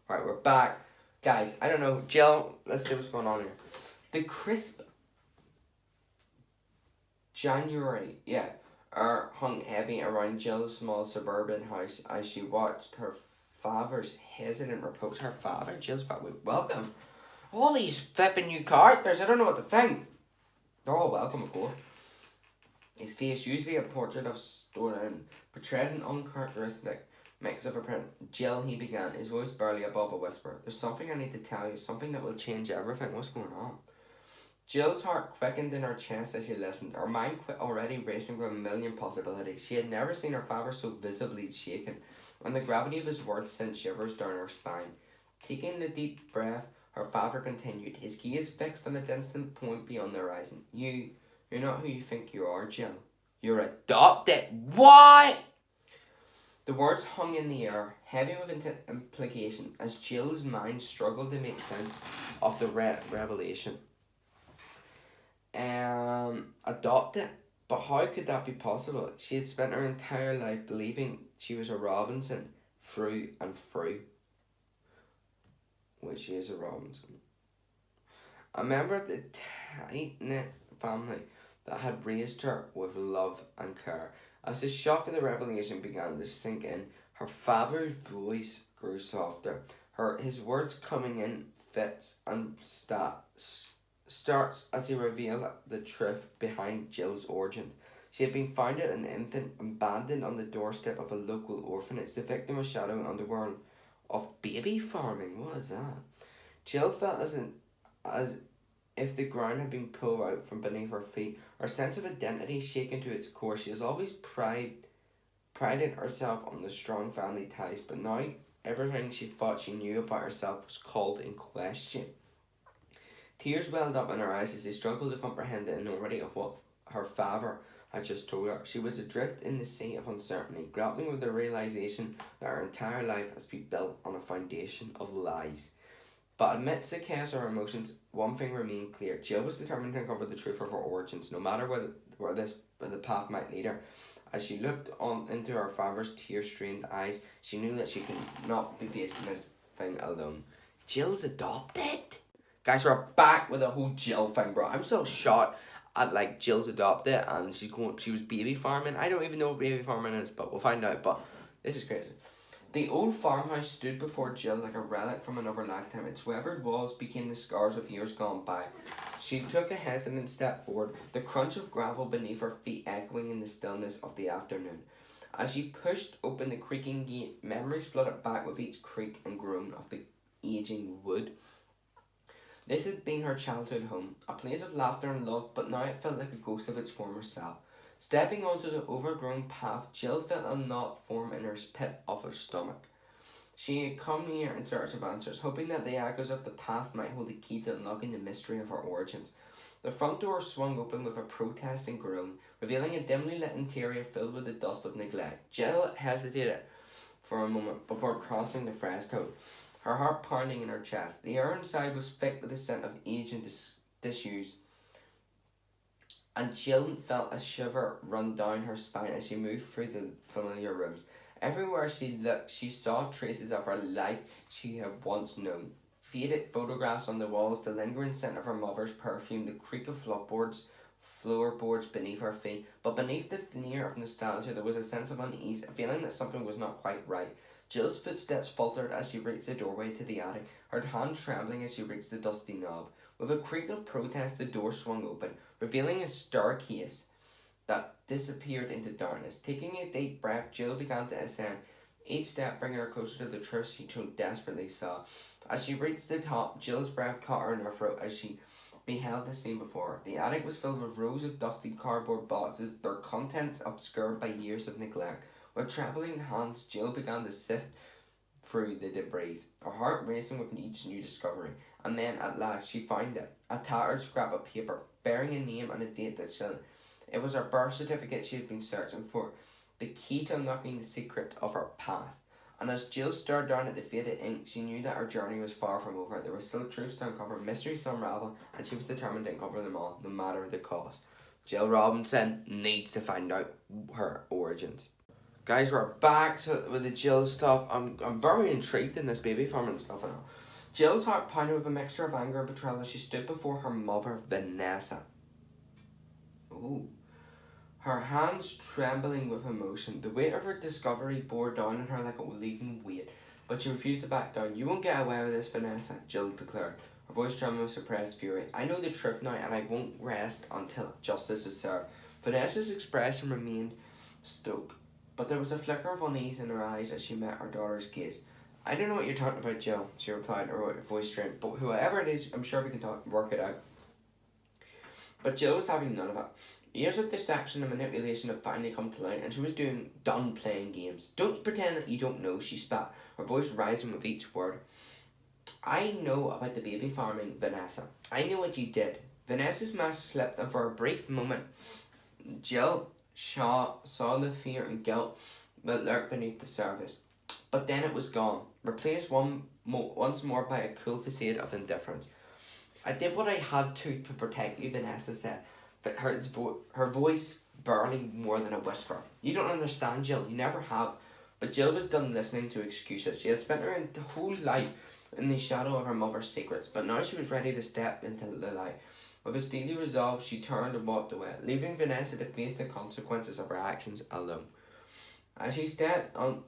Alright, we're back. Guys, I don't know. Jill, let's see what's going on here. The crisp January, air hung heavy around Jill's small suburban house as she watched her father's hesitant approach. Her father, Jill's father, welcome. All these flipping new characters, I don't know what to think. They're all welcome, of course. His face, usually a portrait of Stolen, portrayed an uncharacteristic mix of a print. Jill, he began, his voice barely above a whisper. There's something I need to tell you, something that will change everything. What's going on? Jill's heart quickened in her chest as she listened, her mind already racing with a million possibilities. She had never seen her father so visibly shaken, and the gravity of his words sent shivers down her spine. Taking a deep breath, her father continued, his gaze fixed on a distant point beyond the horizon. You're not who you think you are, Jill. You're adopted. What? The words hung in the air, heavy with implication, as Jill's mind struggled to make sense of the revelation. Adopted? But how could that be possible? She had spent her entire life believing she was a Robinson through and through. Which she is a Robinson. A member of the tight-knit family that had raised her with love and care. As the shock of the revelation began to sink in, her father's voice grew softer. His words coming in fits and starts as he revealed the truth behind Jill's origins. She had been found an infant, abandoned on the doorstep of a local orphanage, the victim of a shadowy underworld of baby farming. What is that? Jill felt as if the ground had been pulled out from beneath her feet, her sense of identity shaken to its core. She has always prided herself on the strong family ties, but now everything she thought she knew about herself was called in question. Tears welled up in her eyes as she struggled to comprehend the enormity of what her father had just told her. She was adrift in the sea of uncertainty, grappling with the realization that her entire life has been built on a foundation of lies. But amidst the chaos of her emotions, one thing remained clear. Jill was determined to uncover the truth of her origins, no matter where the path might lead her. As she looked on into her father's tear-strained eyes, she knew that she could not be facing this thing alone. Jill's adopted? Guys, we're back with the whole Jill thing, bro. I'm so shocked at Jill's adopted and she was baby farming. I don't even know what baby farming is, but we'll find out. But this is crazy. The old farmhouse stood before Jill like a relic from another lifetime. Its weathered walls became the scars of years gone by. She took a hesitant step forward, the crunch of gravel beneath her feet echoing in the stillness of the afternoon. As she pushed open the creaking gate, memories flooded back with each creak and groan of the aging wood. This had been her childhood home, a place of laughter and love, but now it felt like a ghost of its former self. Stepping onto the overgrown path, Jill felt a knot form in her pit of her stomach. She had come here in search of answers, hoping that the echoes of the past might hold the key to unlocking the mystery of her origins. The front door swung open with a protesting groan, revealing a dimly lit interior filled with the dust of neglect. Jill hesitated for a moment before crossing the threshold, her heart pounding in her chest. The air inside was thick with the scent of age and disuse, and Jill felt a shiver run down her spine as she moved through the familiar rooms. Everywhere she looked, she saw traces of her life she had once known. Faded photographs on the walls, the lingering scent of her mother's perfume, the creak of floorboards beneath her feet. But beneath the veneer of nostalgia, there was a sense of unease, a feeling that something was not quite right. Jill's footsteps faltered as she reached the doorway to the attic, her hand trembling as she reached the dusty knob. With a creak of protest, the door swung open, revealing a staircase that disappeared into darkness. Taking a deep breath, Jill began to ascend, each step bringing her closer to the truth she so desperately saw. As she reached the top, Jill's breath caught her in her throat as she beheld the scene before her. The attic was filled with rows of dusty cardboard boxes, their contents obscured by years of neglect. With trembling hands, Jill began to sift through the debris, her heart racing with each new discovery. And then, at last, she found it, a tattered scrap of paper, bearing a name and a date that showed it was her birth certificate she had been searching for, the key to unlocking the secret of her past. And as Jill stared down at the faded ink, she knew that her journey was far from over. There were still truths to uncover, mysteries to unravel, and she was determined to uncover them all, no matter the cost. Jill Robinson needs to find out her origins. Guys, we're back with the Jill stuff. I'm very intrigued in this baby farming stuff now. Jill's heart pounded with a mixture of anger and betrayal as she stood before her mother, Vanessa. Ooh. Her hands trembling with emotion. The weight of her discovery bore down on her like a leaden weight, but she refused to back down. "You won't get away with this, Vanessa," Jill declared, her voice trembling with suppressed fury. "I know the truth now, and I won't rest until justice is served." Vanessa's expression remained stoic, but there was a flicker of unease in her eyes as she met her daughter's gaze. "I don't know what you're talking about, Jill," she replied, her voice strained, "but whoever it is, I'm sure we can work it out." But Jill was having none of it. Years of deception and manipulation had finally come to light, and she was done playing games. "Don't pretend that you don't know," she spat, her voice rising with each word. "I know about the baby farming, Vanessa. I know what you did." Vanessa's mask slipped, and for a brief moment, Jill saw the fear and guilt that lurked beneath the surface. But then it was gone, replaced once more by a cool facade of indifference. "I did what I had to protect you," Vanessa said, but her voice barely more than a whisper. "You don't understand, Jill. You never have." But Jill was done listening to excuses. She had spent her whole life in the shadow of her mother's secrets, but now she was ready to step into the light. With a steely resolve, she turned and walked away, leaving Vanessa to face the consequences of her actions alone. As she stepped out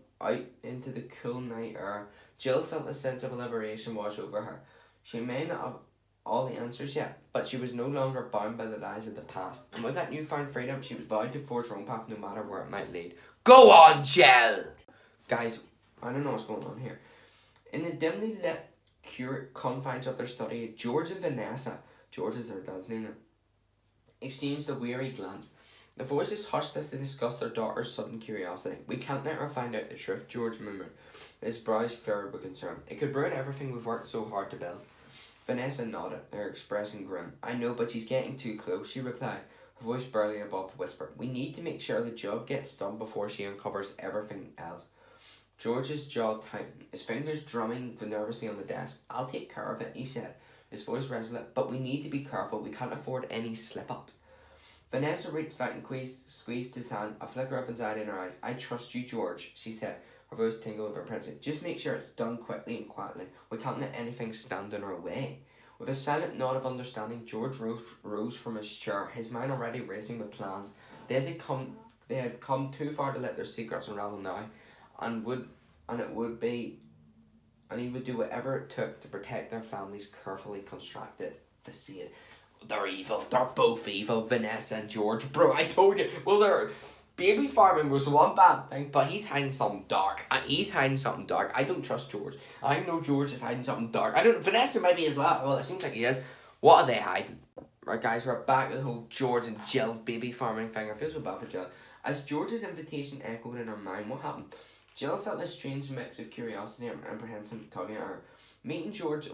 into the cool night air, Jill felt a sense of liberation wash over her. She may not have all the answers yet, but she was no longer bound by the lies of the past, and with that newfound freedom, she was vowed to forge her own path no matter where it might lead. Go on, Jill! Guys, I don't know what's going on here. In the dimly lit confines of their study, George and Vanessa, George is their dad's name, exchanged a weary glance. The voices hushed as they discussed their daughter's sudden curiosity. "We can't let her find out the truth," George murmured, his brows furrowed with concern. "It could ruin everything we've worked so hard to build." Vanessa nodded, her expression grim. "I know, but she's getting too close," she replied, her voice barely above a whisper. "We need to make sure the job gets done before she uncovers everything else." George's jaw tightened, his fingers drumming nervously on the desk. "I'll take care of it," he said, his voice resolute. "But we need to be careful. We can't afford any slip-ups." Vanessa reached out and squeezed his hand, a flicker of anxiety in her eyes. "I trust you, George," she said, her voice tingled with apprehension. "Just make sure it's done quickly and quietly. We can't let anything stand in our way." With a silent nod of understanding, George rose from his chair, his mind already racing with plans. They had come too far to let their secrets unravel now, and he would do whatever it took to protect their family's carefully constructed facade. "They're evil. They're both evil, Vanessa and George. Bro, I told you." Well, baby farming was one bad thing, but he's hiding something dark. I don't trust George. I know George is hiding something dark. Vanessa might be as well. Well, it seems like he is. What are they hiding? Right, guys, we're back with the whole George and Jill baby farming thing. I feel so bad for Jill. As George's invitation echoed in her mind, what happened? Jill felt a strange mix of curiosity and apprehension tugging at her. Meeting George's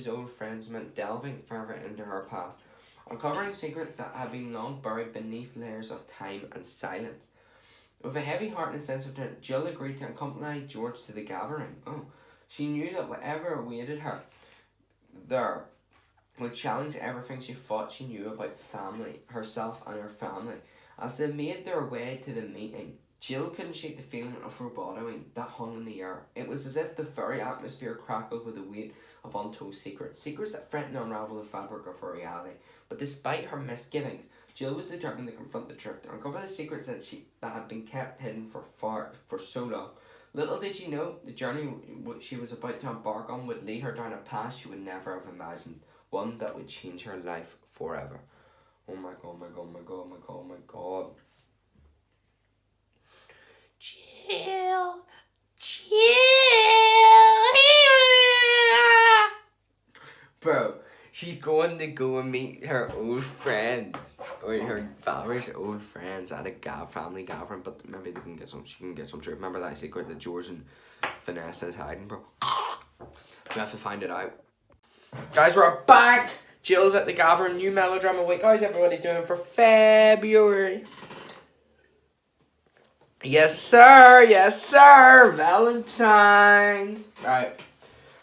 old friends meant delving further into her past, uncovering secrets that had been long buried beneath layers of time and silence. With a heavy heart and sense of doubt, Jill agreed to accompany George to the gathering. She knew that whatever awaited her there would challenge everything she thought she knew about herself and her family. As they made their way to the meeting, Jill couldn't shake the feeling of foreboding that hung in the air. It was as if the very atmosphere crackled with the weight of untold secrets that threatened to unravel the fabric of her reality. But despite her misgivings, Jill was determined to confront the truth, to uncover the secrets that had been kept hidden for so long. Little did she know, the journey she was about to embark on would lead her down a path she would never have imagined, one that would change her life forever. Oh my god, my god, my god, my god, my god. Jill. Bro, she's going to go and meet her old friends, or her father's old friends at a family gathering, but maybe she can get some truth. Remember that secret that George and Vanessa is hiding, bro? We have to find it out. Guys, we're back! Jill's at the gathering, new melodrama week. How's everybody doing for February? Yes, sir, Valentine's. Right.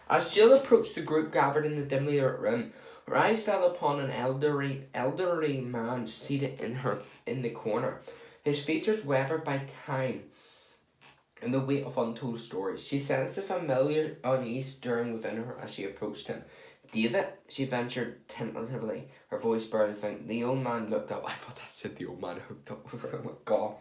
As Jill approached the group gathered in the dimly lit room, her eyes fell upon an elderly man seated in the corner. His features weathered by time and the weight of untold stories. She sensed a familiar unease stirring within her as she approached him. David, she ventured tentatively, her voice barely faint. The old man looked up. I thought that said the old man hooked up with her. Oh my god.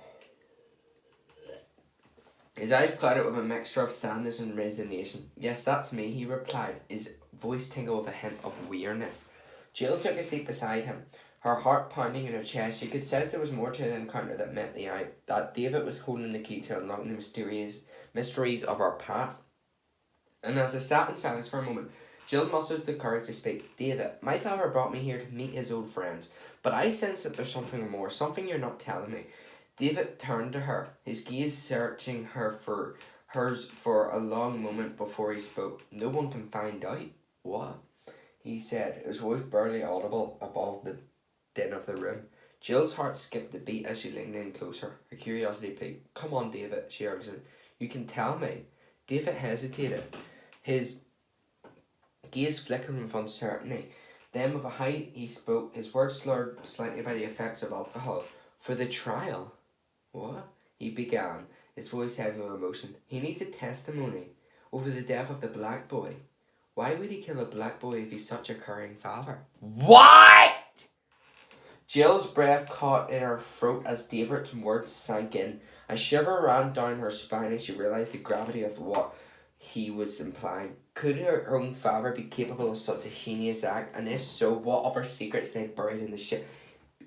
His eyes clouded with a mixture of sadness and resignation. Yes, that's me, he replied, his voice tingled with a hint of weariness. Jill took a seat beside him, her heart pounding in her chest. She could sense there was more to the encounter that met the eye, that David was holding the key to unlocking the mysteries of our past. And as they sat in silence for a moment, Jill mustered the courage to speak. David, my father brought me here to meet his old friends, but I sense that there's something more, something you're not telling me. David turned to her, his gaze searching hers for a long moment before he spoke. No one can find out. What? He said, his voice barely audible above the din of the room. Jill's heart skipped a beat as she leaned in closer, her curiosity piqued. Come on, David, she urged. You can tell me. David hesitated, his gaze flickering with uncertainty. Then with a height he spoke, his words slurred slightly by the effects of alcohol. For the trial? What? He began, his voice heavy with emotion. He needs a testimony over the death of the black boy. Why would he kill a black boy if he's such a caring father? What? Jill's breath caught in her throat as David's words sank in. A shiver ran down her spine as she realised the gravity of what he was implying. Could her own father be capable of such a heinous act? And if so, what other secrets they buried in the ship?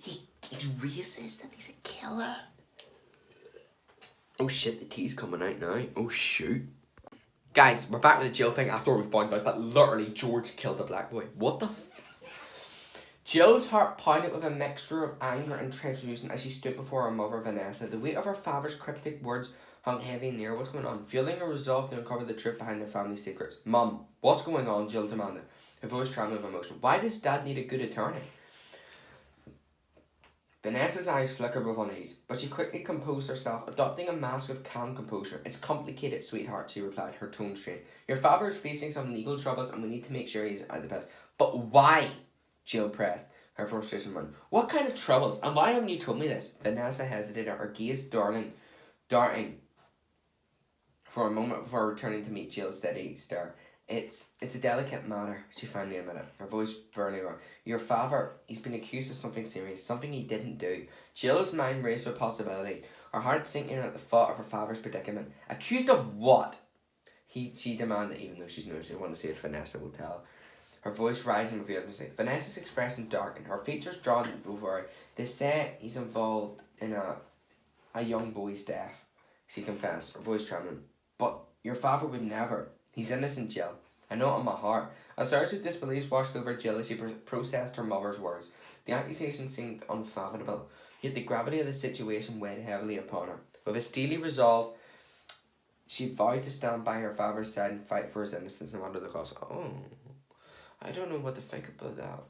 He's racist and he's a killer. Oh shit, the tea's coming out now. Oh shoot. Guys, we're back with the Jill thing after we found out that literally George killed a black boy. What the Jill's heart pounded with a mixture of anger and trepidation as she stood before her mother, Vanessa. The weight of her father's cryptic words hung heavy and near. What's going on? Feeling a resolve to uncover the truth behind their family secrets. Mum, what's going on? Jill demanded, her voice trembling with emotion. Why does Dad need a good attorney? Vanessa's eyes flickered with unease, but she quickly composed herself, adopting a mask of calm composure. It's complicated, sweetheart, she replied, her tone strained. Your father is facing some legal troubles and we need to make sure he's at the best. But why? Jill pressed, her frustration running. What kind of troubles? And why haven't you told me this? Vanessa hesitated, her gaze darting for a moment before returning to meet Jill's steady stare. It's a delicate matter, she finally admitted, her voice barely raw. Your father, he's been accused of something serious, something he didn't do. Jill's mind raced with possibilities, her heart sinking at the thought of her father's predicament. Accused of what? She demanded, even though she's nervous. She wanted to see if Vanessa will tell. Her voice rising with urgency. Vanessa's expression darkened, her features drawn over her. They say he's involved in a young boy's death, she confessed, her voice trembling. But your father would never. He's innocent, Jill. I know it in my heart. A surge of disbelief washed over Jill as she processed her mother's words. The accusation seemed unfathomable, yet the gravity of the situation weighed heavily upon her. With a steely resolve, she vowed to stand by her father's side and fight for his innocence no matter the cost. Oh, I don't know what to think about that.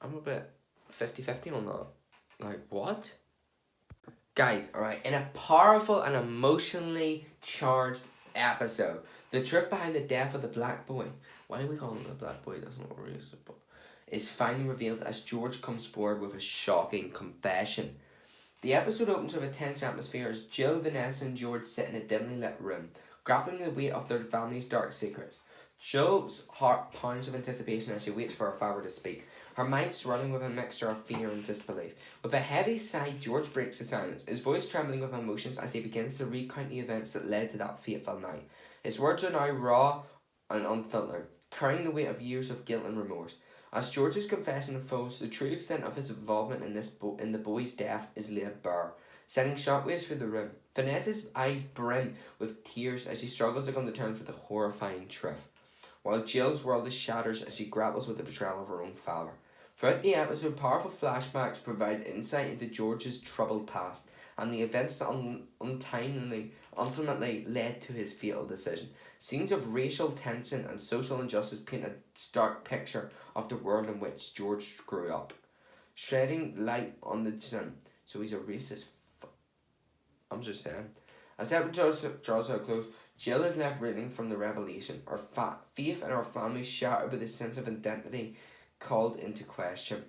I'm a bit 50-50 on that. Like, what? Guys, alright, in a powerful and emotionally charged episode, the truth behind the death of the black boy, why do we call him the black boy? That's not what we're used to, but is finally revealed as George comes forward with a shocking confession. The episode opens with a tense atmosphere as Jill, Vanessa and George sit in a dimly lit room, grappling the weight of their family's dark secrets. Jill's heart pounds with anticipation as she waits for her father to speak, her mind swirling with a mixture of fear and disbelief. With a heavy sigh, George breaks the silence, his voice trembling with emotions as he begins to recount the events that led to that fateful night. His words are now raw and unfiltered, carrying the weight of years of guilt and remorse. As George's confession unfolds, the true extent of his involvement in the boy's death is laid bare, sending shockwaves through the room. Vanessa's eyes brim with tears as she struggles to come to terms with the horrifying truth, while Jill's world is shatters as she grapples with the betrayal of her own father. Throughout the episode, powerful flashbacks provide insight into George's troubled past and the events that ultimately led to his fatal decision. Scenes of racial tension and social injustice paint a stark picture of the world in which George grew up, shedding light on the sin. So he's a racist. I'm just saying. As the episode draws to a close, Jill is left reeling from the revelation. Her faith and her family shattered with a sense of identity called into question.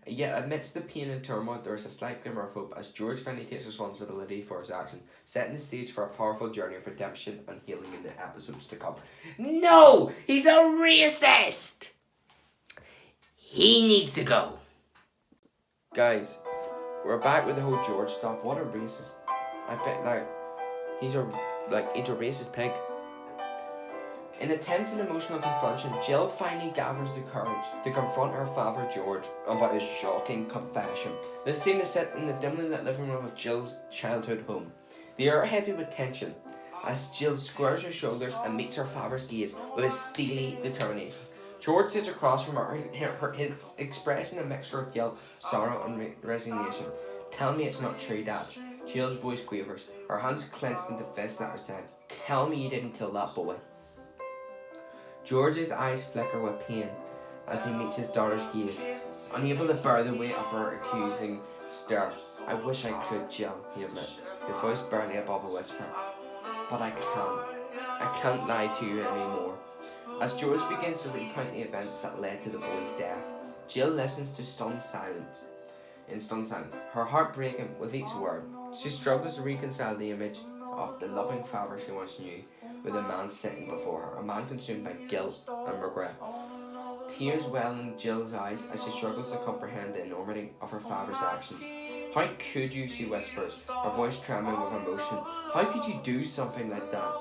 Yet amidst the pain and turmoil, there is a slight glimmer of hope as George finally takes responsibility for his action, setting the stage for a powerful journey of redemption and healing in the episodes to come. No! He's a racist! He needs to go. Guys, we're back with the whole George stuff. What a racist. I feel like he's a racist pig. In a tense and emotional confrontation, Jill finally gathers the courage to confront her father George about his shocking confession. This scene is set in the dimly lit living room of Jill's childhood home. The air heavy with tension as Jill squares her shoulders and meets her father's gaze with a steely determination. George sits across from her, his expressing a mixture of guilt, sorrow and resignation. Tell me it's not true, Dad. Jill's voice quavers, her hands clenched into fists at her side. Tell me you didn't kill that boy. George's eyes flicker with pain as he meets his daughter's gaze, unable to bear the weight of her accusing stare. I wish I could, Jill, he admits, his voice barely above a whisper. But I can't. I can't lie to you anymore. As George begins to recount the events that led to the boy's death, Jill listens to stunned silence. In stunned silence, her heart breaking with each word. She struggles to reconcile the image of the loving father she once knew with a man sitting before her, a man consumed by guilt and regret. Tears well in Jill's eyes as she struggles to comprehend the enormity of her father's actions. How could you, she whispers, her voice trembling with emotion. How could you do something like that?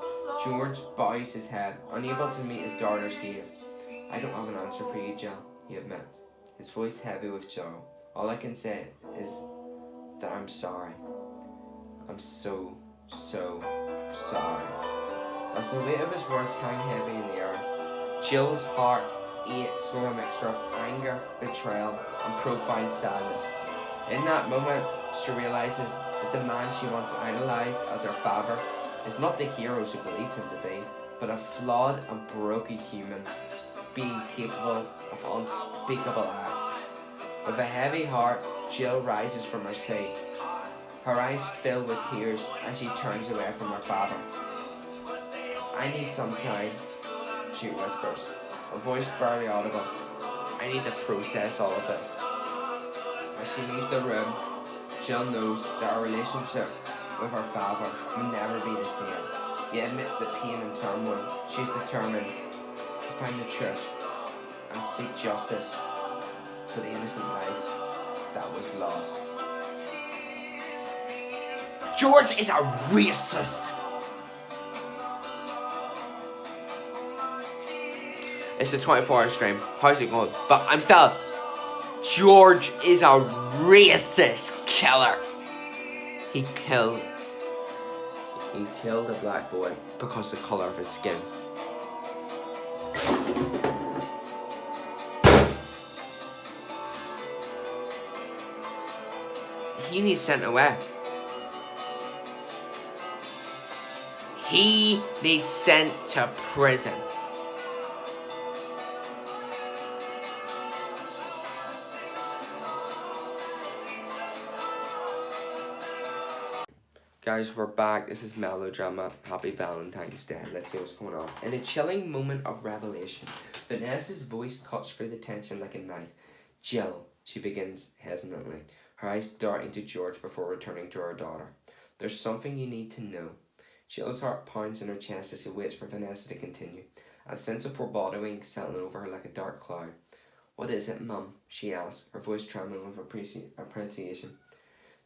George bows his head, unable to meet his daughter's gaze. I don't have an answer for you, Jill, he admits, his voice heavy with joy. All I can say is that I'm sorry. I'm so sorry. As the weight of his words hang heavy in the air, Jill's heart aches with a mixture of anger, betrayal, and profound sadness. In that moment, she realises that the man she once idolised as her father is not the hero she believed him to be, but a flawed and broken human being capable of unspeakable acts. With a heavy heart, Jill rises from her seat, her eyes filled with tears as she turns away from her father. I need some time, she whispers, her voice barely audible. I need to process all of this. As she leaves the room, Jill knows that her relationship with her father will never be the same. Yet amidst the pain and turmoil, she's determined to find the truth and seek justice for the innocent life that was lost. George is a racist! It's the 24-hour stream. How's it going? But I'm still... George is a racist killer. He killed a black boy because of the colour of his skin. He needs sent away. He needs sent to prison. Guys, we're back. This is melodrama. Happy Valentine's Day. Let's see what's going on. In a chilling moment of revelation, Vanessa's voice cuts through the tension like a knife. Jill, she begins hesitantly, her eyes darting to George before returning to her daughter. There's something you need to know. Jill's heart pounds in her chest as she waits for Vanessa to continue, a sense of foreboding settling over her like a dark cloud. What is it, Mum? She asks, her voice trembling with appreciation.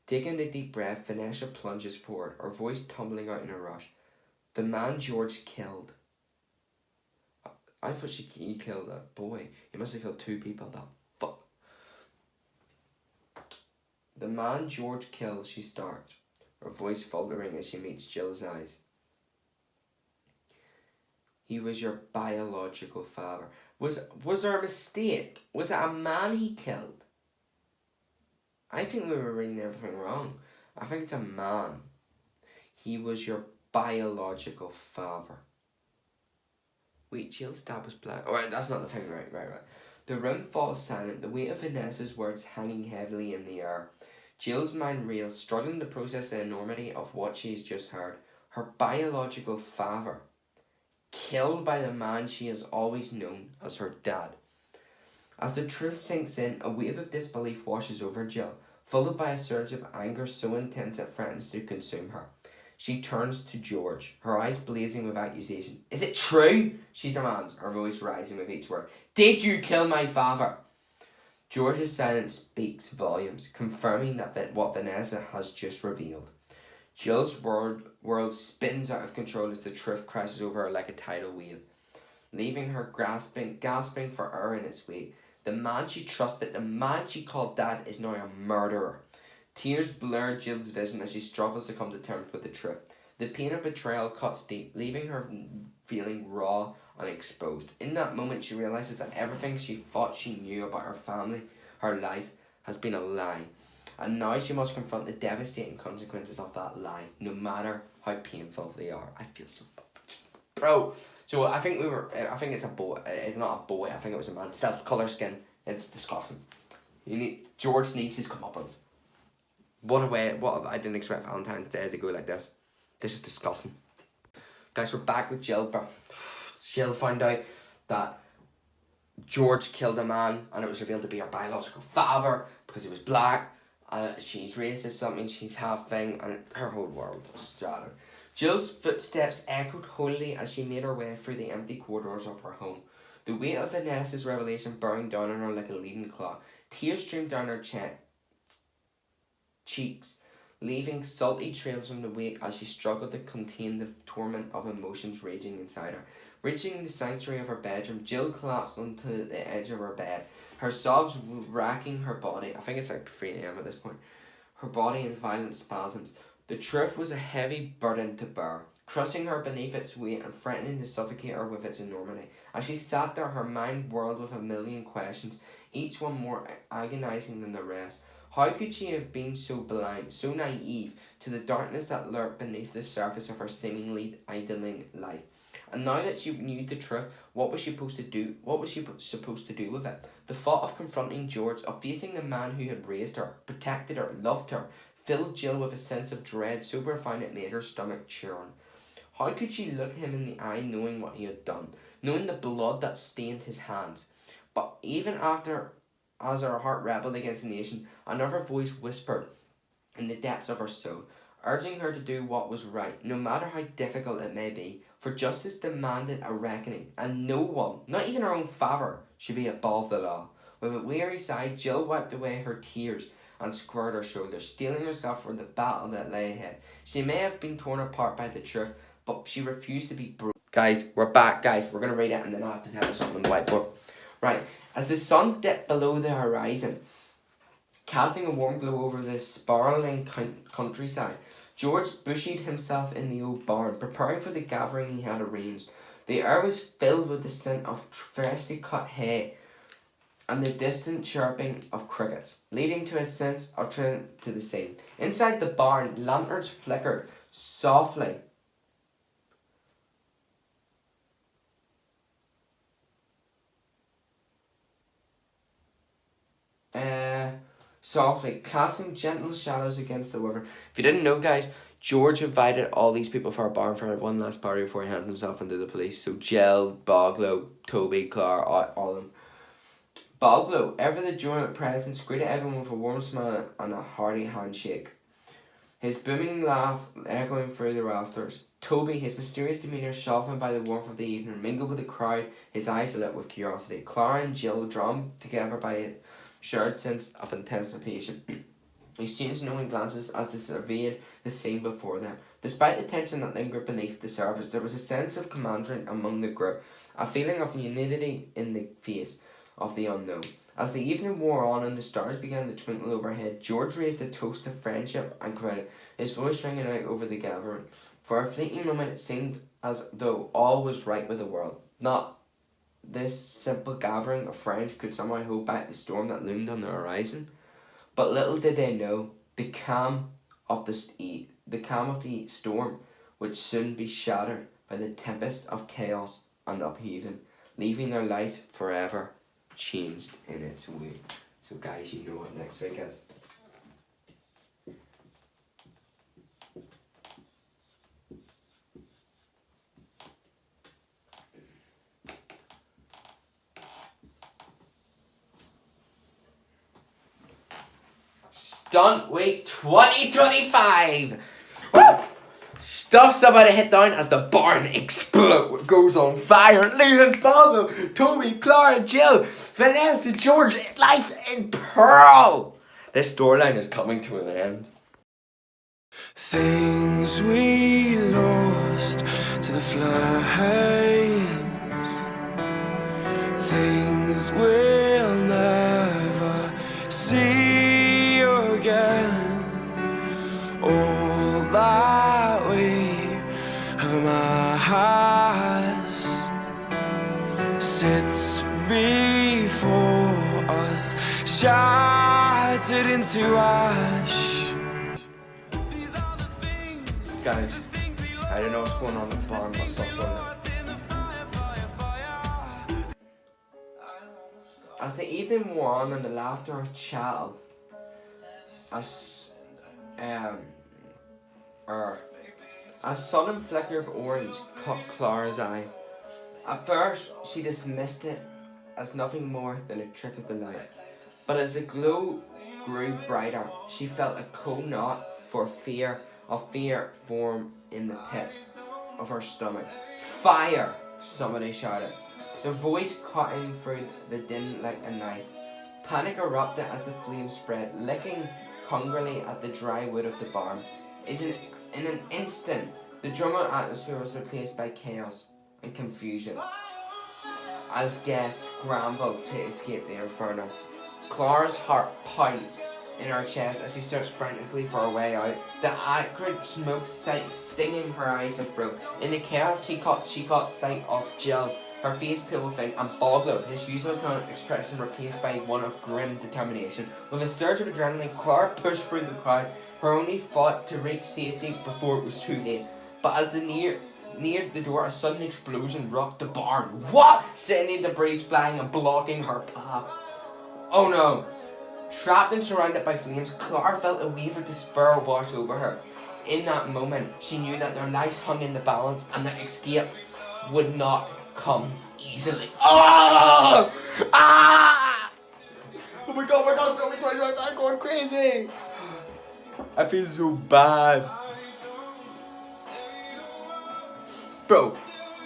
Taking a deep breath, Vanessa plunges forward, her voice tumbling out in a rush. The man George killed. I thought he killed that boy. He must have killed two people. That fuck. The man George killed, she starts, her voice faltering as she meets Jill's eyes. He was your biological father. Was there a mistake? Was it a man he killed? I think we were reading everything wrong. I think it's a man. He was your biological father. Wait, Jill stab was black. Alright, that's not the thing. Right. The room falls silent, the weight of Vanessa's words hanging heavily in the air. Jill's mind reels, struggling to process the enormity of what she's just heard. Her biological father, killed by the man she has always known as her dad. As the truth sinks in, a wave of disbelief washes over Jill, followed by a surge of anger so intense it threatens to consume her. She turns to George, her eyes blazing with accusation. "Is it true?" she demands, her voice rising with each word. "Did you kill my father?" George's silence speaks volumes, confirming that what Vanessa has just revealed. Jill's world spins out of control as the truth crashes over her like a tidal wave, leaving her gasping for air in its wake. The man she trusted, the man she called dad, is now a murderer. Tears blur Jill's vision as she struggles to come to terms with the truth. The pain of betrayal cuts deep, leaving her feeling raw and exposed. In that moment, she realizes that everything she thought she knew about her family, her life, has been a lie. And now she must confront the devastating consequences of that lie, no matter how painful they are. I feel so bad. Bro, so I think it's a boy. It's not a boy, I think it was a man. Still, colour skin. It's disgusting. George needs his comeuppance. I didn't expect Valentine's Day to go like this. This is disgusting. Guys, we're back with Jill, but Jill found out that George killed a man and it was revealed to be her biological father because he was black. She's racist, something she's half thing, and her whole world was shattered. Jill's footsteps echoed holily as she made her way through the empty corridors of her home. The weight of Vanessa's revelation bearing down on her like a leaden claw. Tears streamed down her cheeks, leaving salty trails from the wake as she struggled to contain the torment of emotions raging inside her. Reaching the sanctuary of her bedroom, Jill collapsed onto the edge of her bed, her sobs racking her body. I think it's like 3 a.m. at this point. Her body in violent spasms. The truth was a heavy burden to bear, crushing her beneath its weight and threatening to suffocate her with its enormity. As she sat there, her mind whirled with a million questions, each one more agonizing than the rest. How could she have been so blind, so naive, to the darkness that lurked beneath the surface of her seemingly idling life? And now that she knew the truth, what was she supposed to do? What was she supposed to do with it? The thought of confronting George, of facing the man who had raised her, protected her, loved her, filled Jill with a sense of dread so profound it made her stomach churn. How could she look him in the eye knowing what he had done, knowing the blood that stained his hands? But even after, as her heart rebelled against the nation, another voice whispered in the depths of her soul, urging her to do what was right, no matter how difficult it may be, for justice demanded a reckoning, and no one, not even her own father, should be above the law. With a weary sigh, Jill wiped away her tears and squared her shoulders, steeling herself for the battle that lay ahead. She may have been torn apart by the truth, but she refused to be broken. Guys, we're back, guys. We're going to read it, and then I'll have to tell you something on the whiteboard. Right, as the sun dipped below the horizon, casting a warm glow over the sprawling countryside, George busied himself in the old barn, preparing for the gathering he had arranged. The air was filled with the scent of freshly cut hay and the distant chirping of crickets, leading to a sense of to the scene. Inside the barn, lanterns flickered softly. Softly, casting gentle shadows against the river. If you didn't know, guys, George invited all these people for a barn for one last party before he handed himself into the police. So Jill, Boglow, Toby, Clara, all of them. Boglow, ever the joyous presence, greeted everyone with a warm smile and a hearty handshake, his booming laugh echoing through the rafters. Toby, his mysterious demeanour softened by the warmth of the evening, mingled with the crowd, his eyes lit with curiosity. Clara and Jill, drawn together by a shared sense of anticipation, exchanged knowing glances as they surveyed the scene before them. Despite the tension that lingered beneath the surface, there was a sense of commandment among the group, a feeling of unity in the face of the unknown. As the evening wore on and the stars began to twinkle overhead, George raised a toast of friendship and credit, his voice ringing out over the gathering. For a fleeting moment it seemed as though all was right with the world. Not this simple gathering of friends could somehow hold back the storm that loomed on the horizon. But little did they know, the calm of the storm would soon be shattered by the tempest of chaos and upheaval, leaving their lives forever changed in its way. So guys, you know what next week is. Stunt Week 2025. Woo! Stuff's about to hit down as the barn goes on fire, leaving Bobo, Toby, Clara, Jill, Vanessa, George, life in peril. This storyline is coming to an end. Things we lost to the flames, things we'll never see again. All that we have amassed sits before us, shattered into ash. Guys, I don't know what's going on with the barn, but stuff's going on. As the evening wore on and the laughter of child, as sun and flicker of orange caught Clara's eye. At first, she dismissed it as nothing more than a trick of the light. But as the glow grew brighter, she felt a cold knot of fear form in the pit of her stomach. Fire! Somebody shouted, their voice cutting through the din like a knife. Panic erupted as the flames spread, licking hungrily at the dry wood of the barn. In an instant, the drummer atmosphere was replaced by chaos and confusion as guests scrambled to escape the inferno. Clara's heart pounds in her chest as she searched frantically for a way out. The acrid smoke stinging her eyes and throat. In the chaos, she caught sight of Jill, her face pale with ink, and Boglo, his usual calm expression replaced by one of grim determination. With a surge of adrenaline, Clara pushed through the crowd, her only thought to reach safety before it was too late. But as they neared the door, a sudden explosion rocked the barn. What? Sending debris flying and blocking her path. Oh no! Trapped and surrounded by flames, Clara felt a wave of despair wash over her. In that moment, she knew that their lives hung in the balance and that escape would not come easily. Oh! Ah! Oh my god, stop me twice, I'm going crazy! I feel so bad. Bro,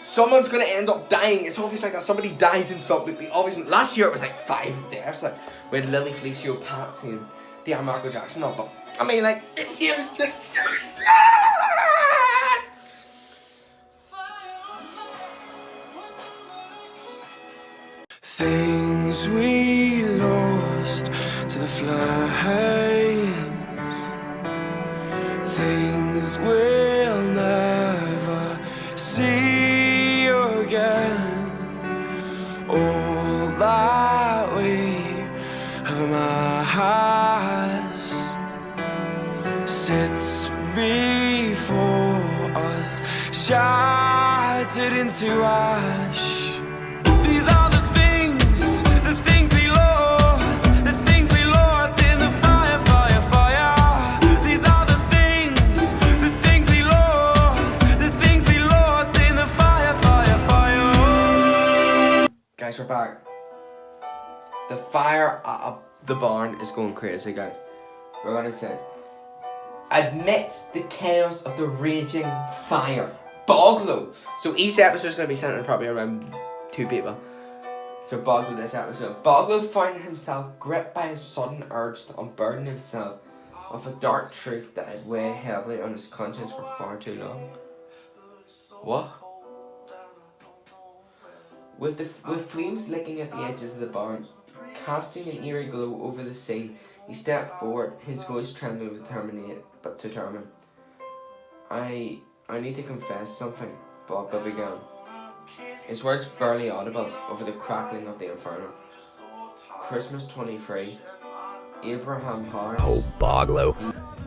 someone's gonna end up dying. It's obvious like that somebody dies and stuff. Obviously, last year it was like 5 deaths. Like with Lily Felicio, Patsy, and Dear Marco Jackson. No, but I mean, like this year is just so sad. Things we lost to the flames, things we'll never see again. All that we have amassed sits before us, shattered into ash. These are the things we lost, the things we lost in the fire, fire, fire. These are the things we lost, the things we lost in the fire, fire, fire. Guys, we're back. The fire at the barn is going crazy, guys. We're gonna say, amidst the chaos of the raging fire, Boglo. So each episode is gonna be centered probably around 2 people. So Boglo this episode. Boglo found himself gripped by a sudden urge to unburden himself of a dark truth that had weighed heavily on his conscience for far too long. What? With flames licking at the edges of the barn, casting an eerie glow over the scene, he stepped forward, his voice trembling with determined. I need to confess something, Boglo began. His words barely audible over the crackling of the inferno. Christmas 23. Abraham Harris. Oh, Boglo.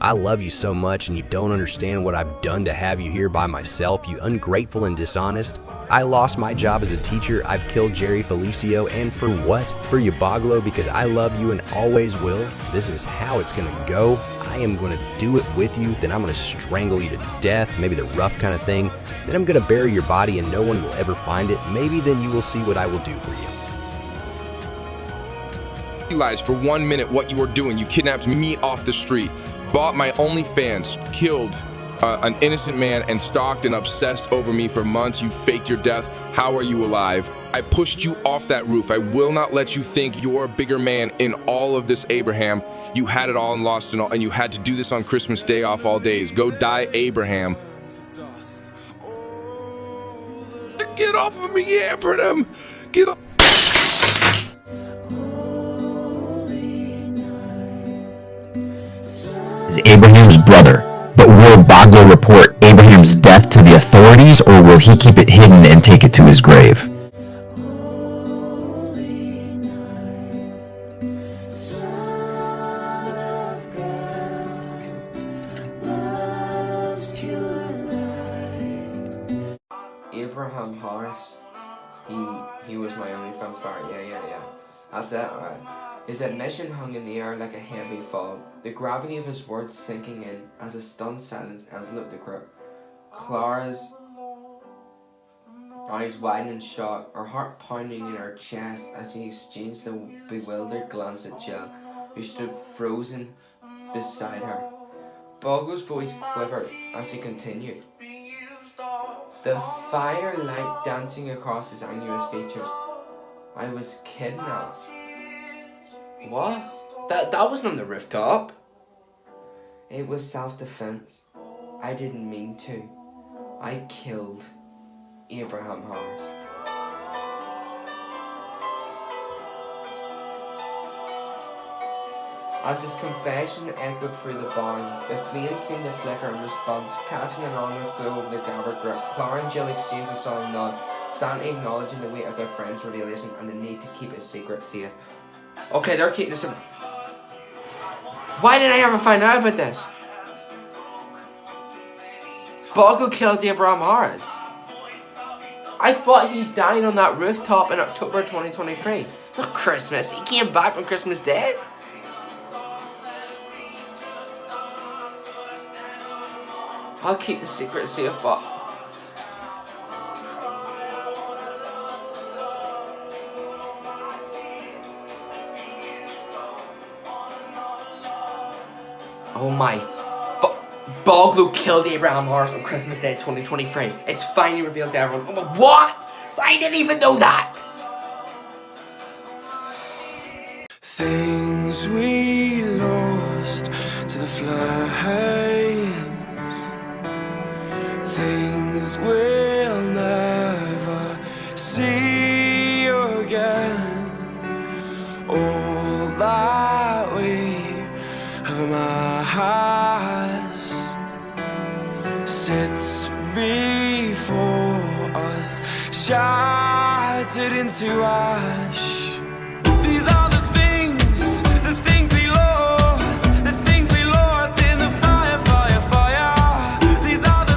I love you so much and you don't understand what I've done to have you here by myself, you ungrateful and dishonest. I lost my job as a teacher, I've killed Jerry Felicio, and for what? For you, Boglo, because I love you and always will. This is how it's gonna go. I am gonna do it with you, then I'm gonna strangle you to death, maybe the rough kind of thing. Then I'm gonna bury your body and no one will ever find it. Maybe then you will see what I will do for you. realize for 1 minute what you were doing. You kidnapped me off the street, bought my OnlyFans, killed an innocent man, and stalked and obsessed over me for months. You faked your death. How are you alive? I pushed you off that roof. I will not let you think you're a bigger man in all of this, Abraham. You had it all and lost it all, and you had to do this on Christmas Day off all days. Go die, Abraham. Get off of me, Abraham! Get off! Is Abraham's brother, but will Boglo report Abraham's death to the authorities, or will he keep it hidden and take it to his grave? Abraham Harris, he was my OnlyFans star. Yeah. That's it, right? His admission hung in the air like a heavy fog, the gravity of his words sinking in as a stunned silence enveloped the group. Clara's eyes wide in shock, her heart pounding in her chest as she exchanged a bewildered glance at Jill, who stood frozen beside her. Bogle's voice quivered as he continued, the firelight dancing across his angular features. I was kidnapped. What? That wasn't on the rooftop. It was self-defense. I didn't mean to. I killed Abraham Harris. As his confession echoed through the barn, the flames seemed to flicker in response, casting an ominous glow over the gathered group. Clara and Jill exchanged a solemn nod, silently acknowledging the weight of their friend's revelation and the need to keep his secret safe. Okay, they're keeping this. Why did I ever find out about this? Boggle killed Abraham Harris. I thought he died on that rooftop in October 2023. Not Christmas. He came back on Christmas Day. I'll keep the secret safe, but oh my Boglo killed Abraham Harris on Christmas Day 2023. It's finally revealed to everyone. Oh my, what? I didn't even know that. Things we lost to the flames, things we'll never see again. All that we have amassed sits before us, shattered into ash. These are the things we lost, the things we lost in the fire, fire, fire. These are the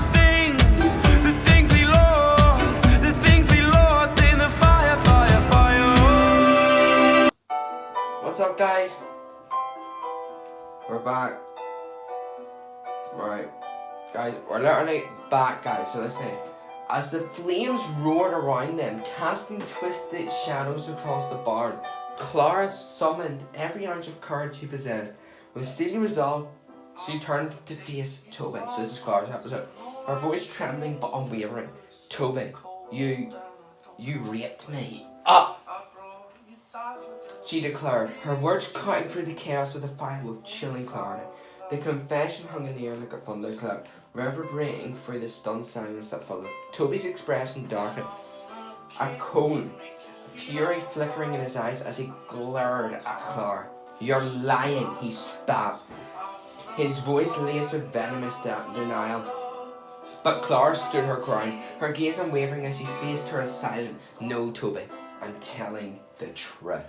things we lost, the things we lost in the fire, fire, fire. What's up, guys? We're back. Right, guys, we're literally back, guys. So listen. As the flames roared around them, casting twisted shadows across the barn, Clara summoned every ounce of courage she possessed. With steely resolve, she turned to face Toby. So this is Clara's episode. Her voice trembling but unwavering. Toby, you raped me. She declared, her words cutting through the chaos of the fire with chilling clarity. The confession hung in the air like a thunderclap, reverberating through the stunned silence that followed. Toby's expression darkened, a cold fury flickering in his eyes as he glared at Clara. You're lying, he spat. His voice laced with venomous denial. But Clara stood her ground, her gaze unwavering as she faced her assailant. No, Toby, I'm telling the truth.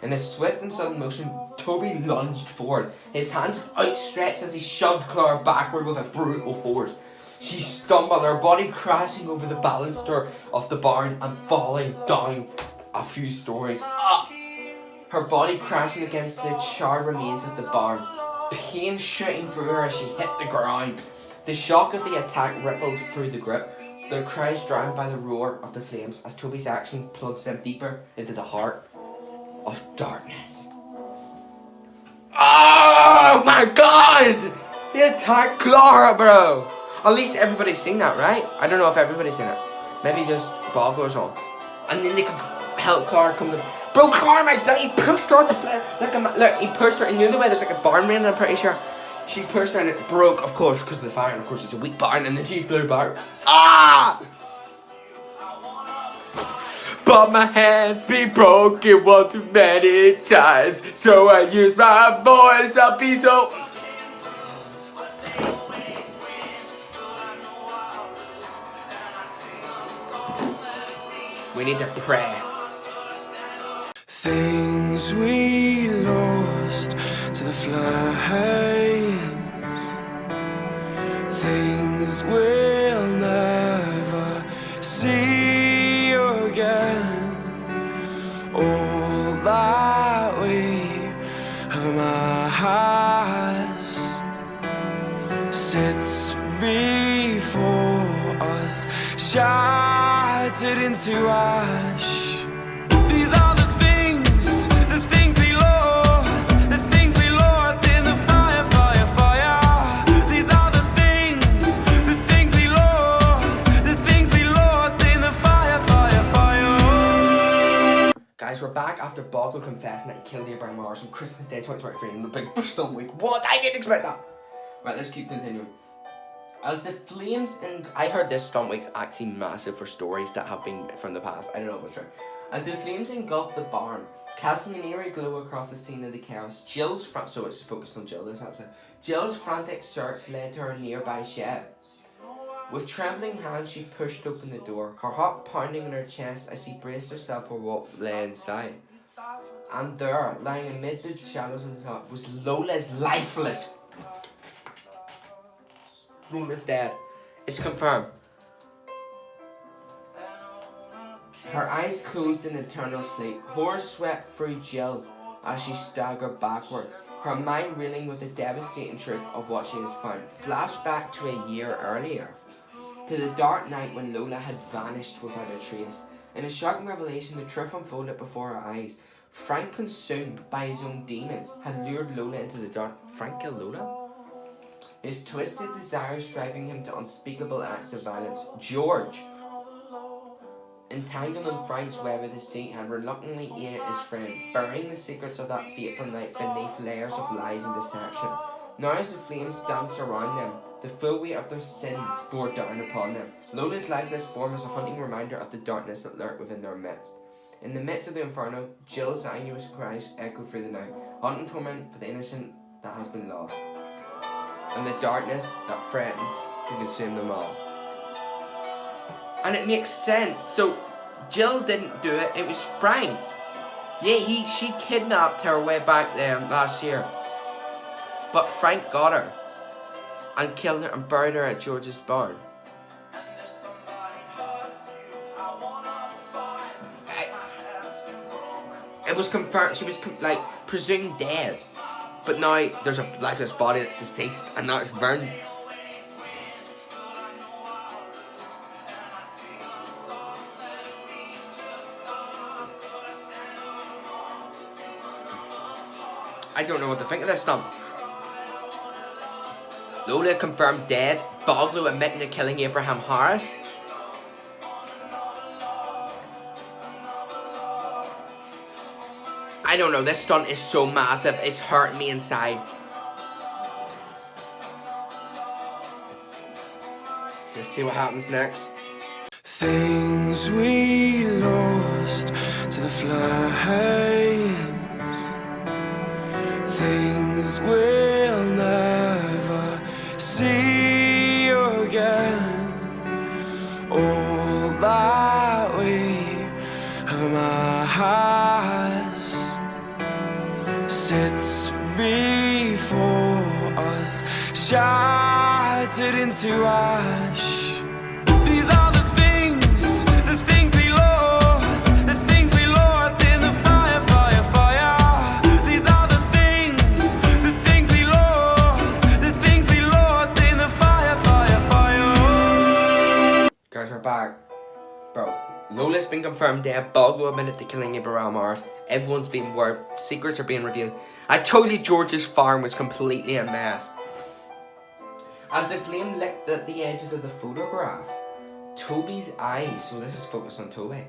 In a swift and sudden motion, Toby lunged forward, his hands outstretched as he shoved Clara backward with a brutal force. She stumbled, her body crashing over the baluster of the barn and falling down a few stories. Her body crashing against the charred remains of the barn, pain shooting through her as she hit the ground. The shock of the attack rippled through the group, their cries drowned by the roar of the flames as Toby's action plunged them deeper into the heart of darkness. Oh my god! He attacked Clara, bro! At least everybody's seen that, right? I don't know if everybody's seen it. Maybe just Bob goes on. And then they could help Clara come to... Bro, Clara, my dad, he pushed her to flip. Look, he pushed her. And you know the way there's like a barn rail, I'm pretty sure. She pushed her and it broke, of course, because of the fire. And of course, it's a weak barn. And then she flew back. Ah! But my hands be broken one too many times. So I use my voice, I'll be so... We need to pray. Things we lost to the flames, things we'll never see again. All that we have amassed sits before us, shattered into ash. These are the things we lost, the things we lost in the fire, fire, fire. These are the things we lost, the things we lost in the fire, fire, fire. Guys, we're back after Boggle confessing that he killed Abraham Morris on Christmas Day 2023 in the big Bristol week. What? I didn't expect that! Right, let's keep continuing. As the flames and I heard this stunt week's actually massive for stories that have been from the past. I don't know if it's true. As the flames engulfed the barn, casting an eerie glow across the scene of the chaos, so it's focused on Jill this episode. Jill's frantic search led to her nearby shed. With trembling hands, she pushed open the door, her heart pounding in her chest as she braced herself for what lay inside. And there, lying amid the shadows of the top, was Lola's lifeless. Lola's dead. It's confirmed. Her eyes closed in eternal sleep. Horror swept through Jill as she staggered backward, her mind reeling with the devastating truth of what she has found. Flashback to a year earlier, to the dark night when Lola had vanished without a trace. In a shocking revelation, the truth unfolded before her eyes. Frank, consumed by his own demons, had lured Lola into the dark. Frank killed Lola? His twisted desires driving him to unspeakable acts of violence. George, entangled in Frank's web of deceit, had reluctantly aided his friend, burying the secrets of that fateful night beneath layers of lies and deception. Now as the flames danced around them, the full weight of their sins bore down upon them. Lola's lifeless form is a haunting reminder of the darkness that lurked within their midst. In the midst of the inferno, Jill's anguish cries echoed through the night, haunting torment for the innocent that has been lost, and the darkness that threatened to consume them all. And it makes sense. So Jill didn't do it, it was Frank. Yeah, she kidnapped her way back there last year. But Frank got her and killed her and buried her at George's barn. It was confirmed, she was presumed dead. But now there's a lifeless body that's deceased and now it's burned. I don't know what to think of this stuff. Lola confirmed dead. Boglo admitting to killing Abraham Harris. I don't know, this stunt is so massive, it's hurting me inside. Let's see what happens next. Things we lost to the flames, things we'll never see again. All that we have amassed sits before us, shattered into ash. These are the things we lost, the things we lost in the fire, fire, fire. These are the things we lost, the things we lost in the fire, fire, fire. Guys, we're back. Bro, Lola's been confirmed dead. Boggle admitted to killing Abraham Mars. Everyone's been worried. Secrets are being revealed. I told you George's farm was completely a mess. As the flame licked at the edges of the photograph, Toby's eyes, so this is focused on Toby,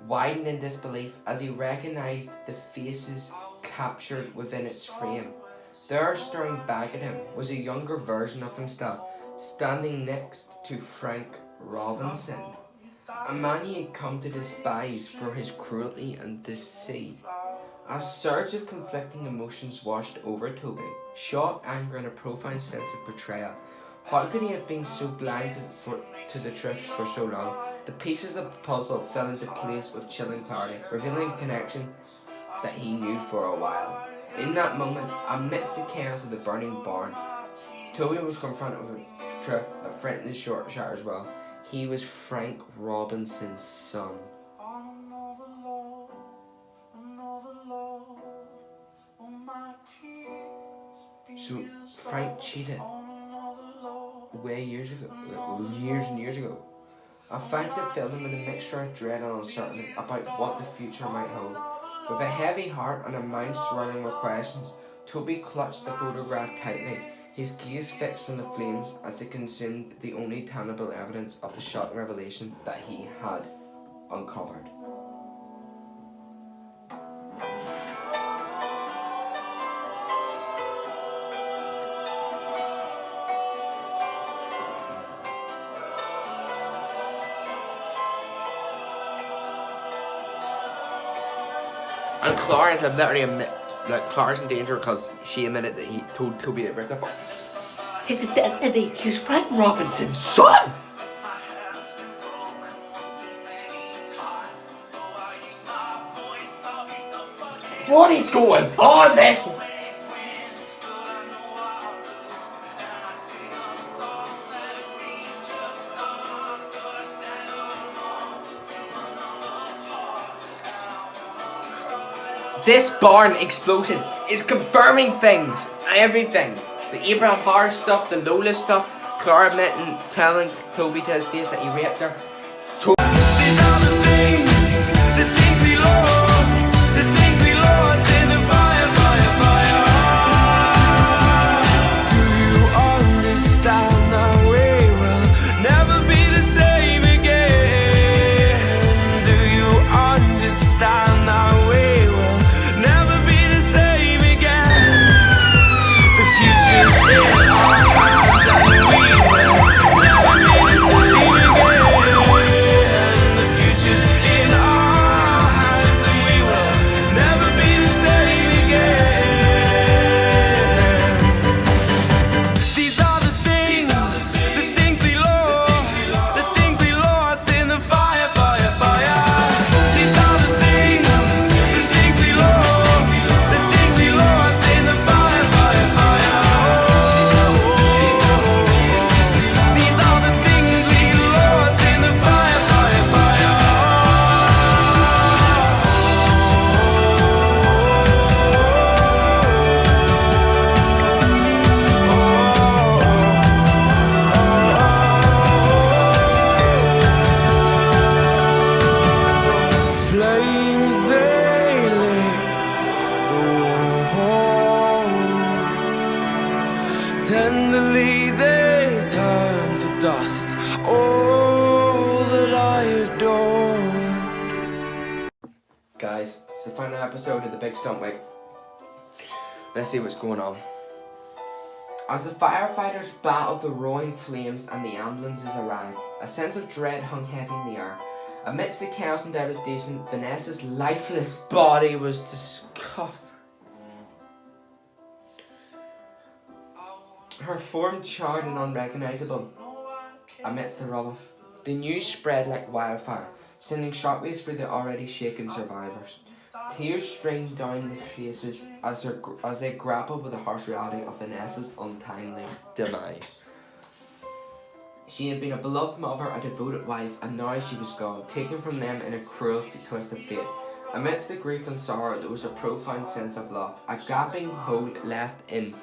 widened in disbelief as he recognised the faces captured within its frame. There, staring back at him, was a younger version of himself, standing next to Frank Robinson, a man he had come to despise for his cruelty and deceit. A surge of conflicting emotions washed over Toby, shock, anger, and a profound sense of betrayal. How could he have been so blind to the truth for so long? The pieces of the puzzle fell into place with chilling clarity, revealing a connection that he knew for a while. In that moment, amidst the chaos of the burning barn, Toby was confronted with a truth that threatened his share as well. He was Frank Robinson's son. So Frank cheated way years ago, years and years ago. A fact that filled him with a mixture of dread and uncertainty about what the future might hold. With a heavy heart and a mind swirling with questions, Toby clutched the photograph tightly, his gaze fixed on the flames as they consumed the only tangible evidence of the shocking revelation that he had uncovered. And Clara's Clara's in danger because she admitted that he told Toby about the his identity. He's Frank Robinson's son! What is going on, this? This barn explosion is confirming things, everything. The Abraham Horror stuff, the Lola stuff, Clara admitting, telling Toby to his face that he raped her. These are the things we lost, the things we lost in the fire, fire, fire. Do you understand that we will never be the same again? Do you understand that we will never be the same again? The future's in our hands and we will never be the same again. The future's in our hands and we will never be the same again. These are the things we lost, the things we lost in the fire, fire, fire. These are the things we lost, the things we lost in the fire, fire, fire. These are the things we lost in the fire, fire, fire. Flames they licked the walls. Tenderly they turned to dust all that I adored. Guys, it's the final episode of the Big Stunt Week. Let's see what's going on. As the firefighters battled the roaring flames and the ambulances arrived, a sense of dread hung heavy in the air. Amidst the chaos and devastation, Vanessa's lifeless body was discovered. Her form charred and unrecognisable amidst the rubble. The news spread like wildfire, sending shockwaves through the already shaken survivors. Tears streamed down their faces as they grappled with the harsh reality of Vanessa's untimely demise. She had been a beloved mother, a devoted wife, and now she was gone, taken from them in a cruel twist of fate. Amidst the grief and sorrow, there was a profound sense of love, a gaping hole left in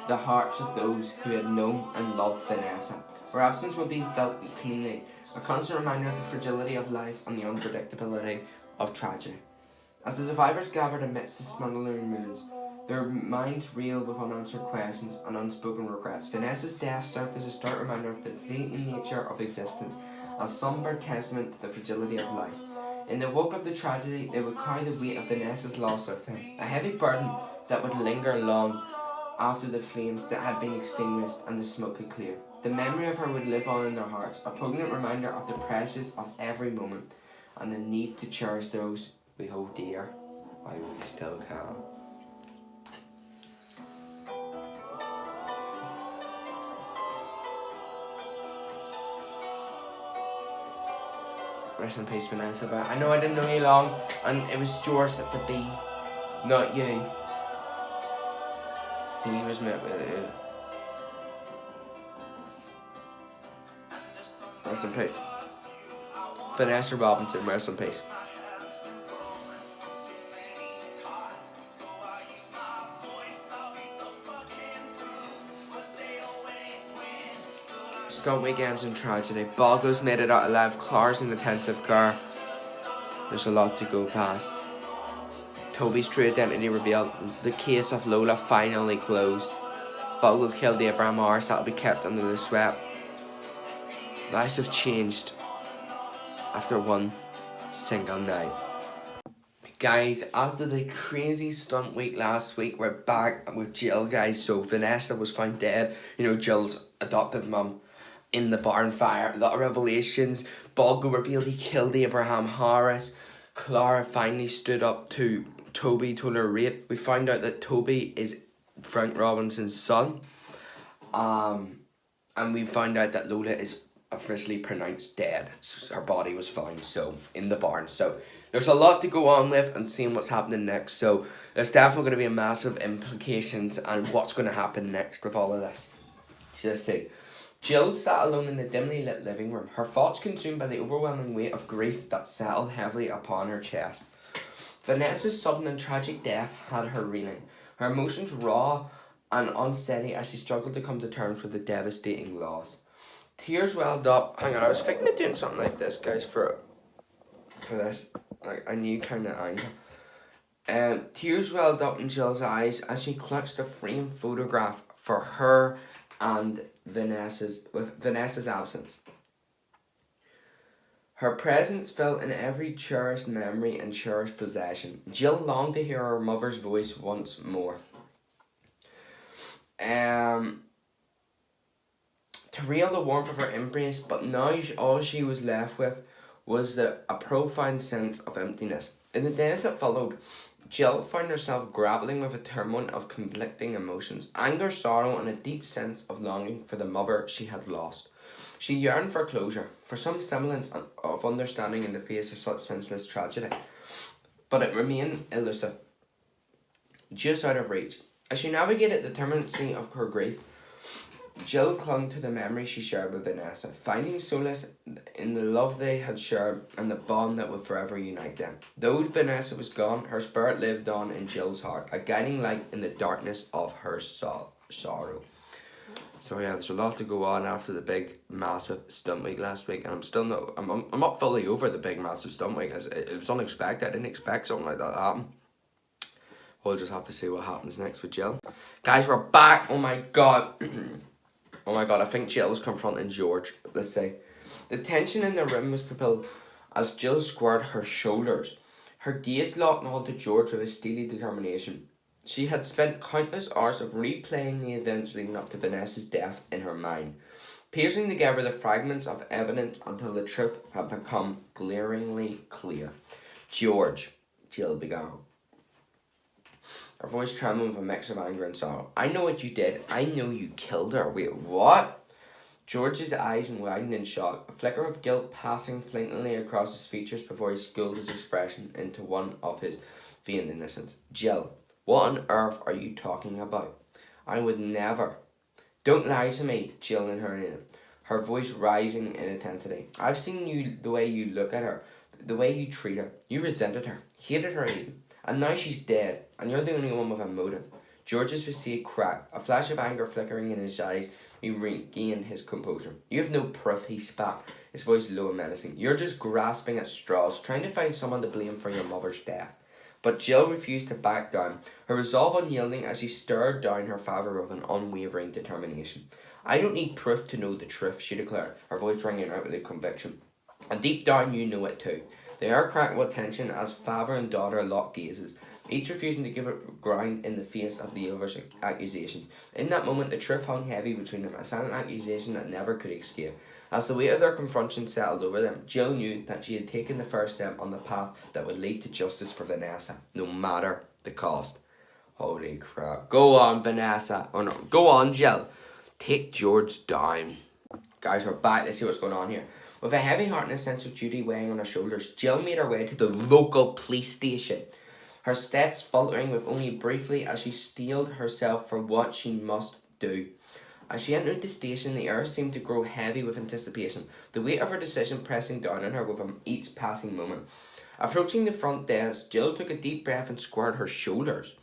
the hearts of those who had known and loved Vanessa. Her absence would be felt keenly, a constant reminder of the fragility of life and the unpredictability of tragedy. As the survivors gathered amidst the smoldering ruins, their minds reeled with unanswered questions and unspoken regrets. Vanessa's death served as a stark reminder of the fleeting nature of existence, a somber testament to the fragility of life. In the wake of the tragedy, they would carry the weight of Vanessa's loss with them, a heavy burden that would linger long after the flames that had been extinguished and the smoke had cleared. The memory of her would live on in their hearts, a poignant reminder of the precious of every moment and the need to cherish those we hold dear while we still can. Rest in peace, Vanessa. But I know I didn't know you long, and it was George at the B, not you. He was met with it. Rest in peace. Vanessa Robinson, rest in peace. Stunt weekends and tragedy. Boggles made it out alive. Clara's in intensive care. There's a lot to go past. Toby's true identity revealed. The case of Lola finally closed. Boggle killed Abraham Morris. That'll be kept under the sweat. Lives have changed after one single night. Guys, after the crazy stunt week last week, we're back with Jill, guys. So Vanessa was found dead. You know, Jill's adoptive mum in the barn fire. A lot of revelations. Boggle revealed he killed Abraham Harris. Clara finally stood up to Toby, told her rape. We found out that Toby is Frank Robinson's son. And we found out that Lola is officially pronounced dead. Her body was found in the barn. So there's a lot to go on with and seeing what's happening next. So there's definitely going to be a massive implications and what's going to happen next with all of this. Let's see. Jill sat alone in the dimly lit living room, her thoughts consumed by the overwhelming weight of grief that settled heavily upon her chest. Vanessa's sudden and tragic death had her reeling, her emotions raw and unsteady as she struggled to come to terms with the devastating loss. Tears welled up. Hang on, I was thinking of doing something like this, guys, for this, like a new kind of angle. Tears welled up in Jill's eyes as she clutched a framed photograph for her and Vanessa's absence. Her presence felt in every cherished memory and cherished possession. Jill longed to hear her mother's voice once more. To reel the warmth of her embrace, but now all she was left with was a profound sense of emptiness. In the days that followed, Jill found herself grappling with a turmoil of conflicting emotions, anger, sorrow, and a deep sense of longing for the mother she had lost. She yearned for closure, for some semblance of understanding in the face of such senseless tragedy, but it remained elusive, just out of reach. As she navigated the turbulency of her grief, Jill clung to the memory she shared with Vanessa, finding solace in the love they had shared and the bond that would forever unite them. Though Vanessa was gone, her spirit lived on in Jill's heart, a guiding light in the darkness of her sorrow. So yeah, there's a lot to go on after the big, massive stunt week last week, and I'm not fully over the big, massive stunt week. It was unexpected. I didn't expect something like that to happen. We'll just have to see what happens next with Jill. Guys, we're back. Oh my god. Oh my god, I think Jill was confronting George. Let's see. The tension in the room was propelled as Jill squared her shoulders. Her gaze locked onto George with a steely determination. She had spent countless hours of replaying the events leading up to Vanessa's death in her mind, piecing together the fragments of evidence until the truth had become glaringly clear. George, Jill began, her voice trembling with a mix of anger and sorrow. I know what you did. I know you killed her. Wait, what? George's eyes widened in shock, a flicker of guilt passing fleetingly across his features before he schooled his expression into one of his feigned innocence. Jill, what on earth are you talking about? I would never. Don't lie to me, Jill inherited, her voice rising in intensity. I've seen you, the way you look at her, the way you treat her. You resented her, hated her even. And now she's dead, and you're the only one with a motive. George's facade cracked, a flash of anger flickering in his eyes He regained his composure. "You have no proof," he spat, his voice low and menacing. "You're just grasping at straws, trying to find someone to blame for your mother's death." But Jill refused to back down, her resolve unyielding as she stared down her father with an unwavering determination. "I don't need proof to know the truth," she declared, her voice ringing out with conviction. "And deep down you know it too." The air cracked with tension as father and daughter locked gazes, each refusing to give it ground in the face of the other's accusations. In that moment, the truth hung heavy between them, a silent accusation that never could escape. As the weight of their confrontation settled over them, Jill knew that she had taken the first step on the path that would lead to justice for Vanessa, no matter the cost. Holy crap. Go on, Vanessa. Oh no, go on, Jill. Take George down. Guys, we're back. Let's see what's going on here. With a heavy heart and a sense of duty weighing on her shoulders, Jill made her way to the local police station, her steps faltering with only briefly as she steeled herself for what she must do. As she entered the station, the air seemed to grow heavy with anticipation, the weight of her decision pressing down on her with each passing moment. Approaching the front desk, Jill took a deep breath and squared her shoulders,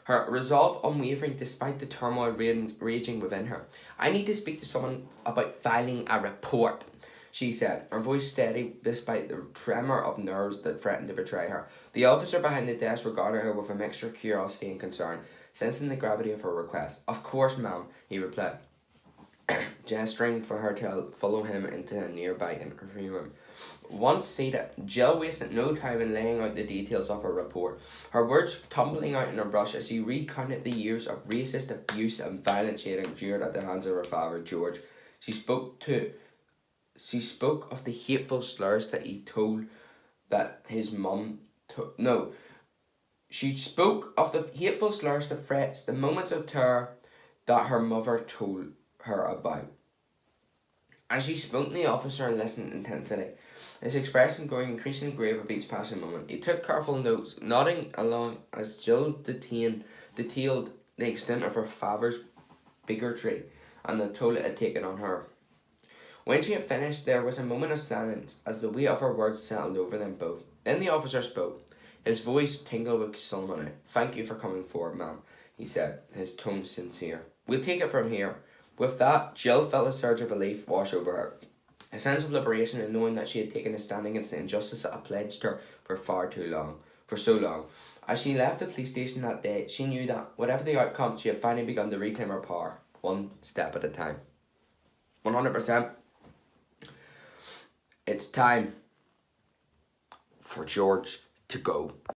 her resolve unwavering despite the turmoil raging within her. "I need to speak to someone about filing a report," she said, her voice steady despite the tremor of nerves that threatened to betray her. The officer behind the desk regarded her with a mixture of curiosity and concern, sensing the gravity of her request. "Of course, ma'am," he replied, gesturing for her to follow him into a nearby interview room. Once seated, Jill wasted no time in laying out the details of her report, her words tumbling out in a rush as she recounted the years of racist abuse and violence she had endured at the hands of her father, George. She spoke of the hateful slurs that he told that his mum She spoke of the hateful slurs, the threats, the moments of terror that her mother told her about. As she spoke, the officer listened intensely, his expression growing increasingly grave with each passing moment. He took careful notes, nodding along as Jill detailed the extent of her father's bigotry and the toll it had taken on her. When she had finished, there was a moment of silence as the weight of her words settled over them both. Then the officer spoke, his voice tingled with solemnity. "Thank you for coming forward, ma'am," he said, his tone sincere. "We'll take it from here." With that, Jill felt a surge of relief wash over her, a sense of liberation in knowing that she had taken a stand against the injustice that had plagued her for so long. As she left the police station that day, she knew that, whatever the outcome, she had finally begun to reclaim her power, one step at a time. 100%. It's time for George to go.